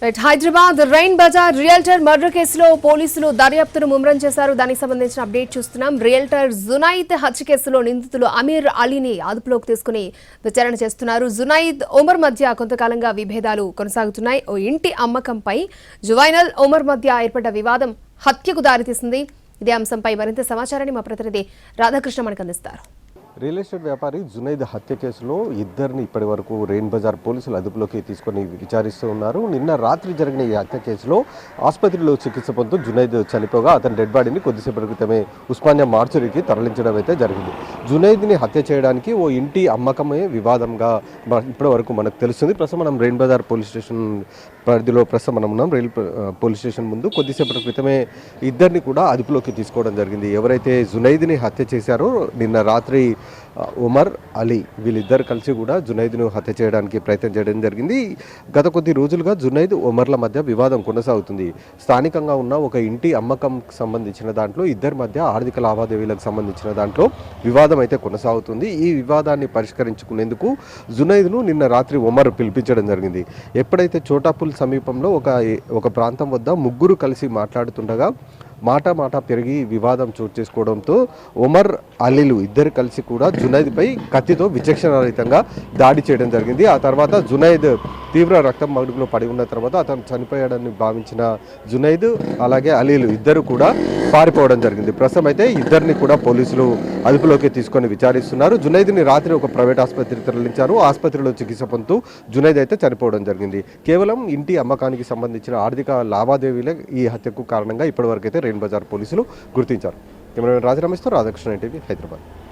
Hyderabad Rain Bazar realtor murder కేసులో పోలీసులు దర్యాప్తును ముమ్మరం చేశారు. దానికి సంబంధించిన అప్డేట్ చూస్తున్నాం. రియల్టర్ జునైద్ హత్య కేసులో నిందితులు అమీర్ అలీని అదుపులోకి తీసుకుని విచారణ చేస్తున్నారు. జునైద్ ఒమర్ మధ్య కొంతకాలంగా విభేదాలు కొనసాగుతున్నాయి. ఓ ఇంటి అమ్మకంపై జువైనల్ ఒమర్ మధ్య ఏర్పడ్డ వివాదం హత్యకు దారితీసింది. ఇదే అంశంపై మరింత సమాచారాన్ని మా ప్రతినిధి రాధాకృష్ణ మనకు అందిస్తారు. రియల్ ఎస్టేట్ వ్యాపారి జునైద్ హత్య కేసులో ఇద్దరిని ఇప్పటి వరకు రెయిన్ బజార్ పోలీసులు అదుపులోకి తీసుకొని విచారిస్తూ ఉన్నారు. నిన్న రాత్రి జరిగిన ఈ హత్య కేసులో ఆసుపత్రిలో చికిత్స పొందుతూ జునైద్ చనిపోగా అతని డెడ్ బాడీని కొద్దిసేపటి క్రితమే ఉస్మానియా మార్చురీకి తరలించడం అయితే జరిగింది. జునైద్ని హత్య చేయడానికి ఓ ఇంటి అమ్మకమే వివాదంగా ఇప్పటి వరకు మనకు తెలుస్తుంది. ప్రస్తుతం మనం రెయిన్ బజార్ పోలీస్ స్టేషన్ పరిధిలో ప్రస్తుతం మనం ఉన్నాం. పోలీస్ స్టేషన్ ముందు కొద్దిసేపటి క్రితమే ఇద్దరిని కూడా అదుపులోకి తీసుకోవడం జరిగింది. ఎవరైతే జునైద్ని హత్య చేశారో నిన్న రాత్రి ఒమర్ అలీ వీళ్ళిద్దరు కలిసి కూడా జునైద్ను హత్య చేయడానికి ప్రయత్నం చేయడం జరిగింది. గత కొద్ది రోజులుగా జునైద్ ఒమర్ల మధ్య వివాదం కొనసాగుతుంది. స్థానికంగా ఉన్న ఒక ఇంటి అమ్మకంకి సంబంధించిన దాంట్లో ఇద్దరి మధ్య ఆర్థిక లావాదేవీలకు సంబంధించిన దాంట్లో వివాదం అయితే కొనసాగుతుంది. ఈ వివాదాన్ని పరిష్కరించుకునేందుకు జునైద్ను నిన్న రాత్రి ఒమర్ పిలిపించడం జరిగింది. ఎప్పుడైతే చోటాపుల్ సమీపంలో ఒక ప్రాంతం వద్ద ముగ్గురు కలిసి మాట్లాడుతుండగా మాట పెరిగి వివాదం చోటు చేసుకోవడంతో ఒమర్ అలీలు ఇద్దరు కలిసి కూడా జునైద్పై కత్తితో విచక్షణారహితంగా దాడి చేయడం జరిగింది. ఆ తర్వాత జునైద్ తీవ్ర రక్తం మడుగులో పడి ఉన్న తర్వాత అతను చనిపోయాడని భావించిన జునైద్ అలాగే అలీలు ఇద్దరు కూడా పారిపోవడం జరిగింది. ప్రస్తుతం అయితే ఇద్దరిని కూడా పోలీసులు అదుపులోకి తీసుకొని విచారిస్తున్నారు. జునైద్ని రాత్రి ఒక ప్రైవేట్ ఆసుపత్రికి తరలించారు. ఆసుపత్రిలో చికిత్స పొందుతూ జునైద్ అయితే చనిపోవడం జరిగింది. కేవలం ఇంటి అమ్మకానికి సంబంధించిన ఆర్థిక లావాదేవీలే ఈ హత్యకు కారణంగా ఇప్పటివరకు అయితే రెయిన్ బజార్ పోలీసులు గుర్తించారు. కెమెరామెన్ రాజరమేష్తో రాధాకృష్ణ ఎన్టీవీ హైదరాబాద్.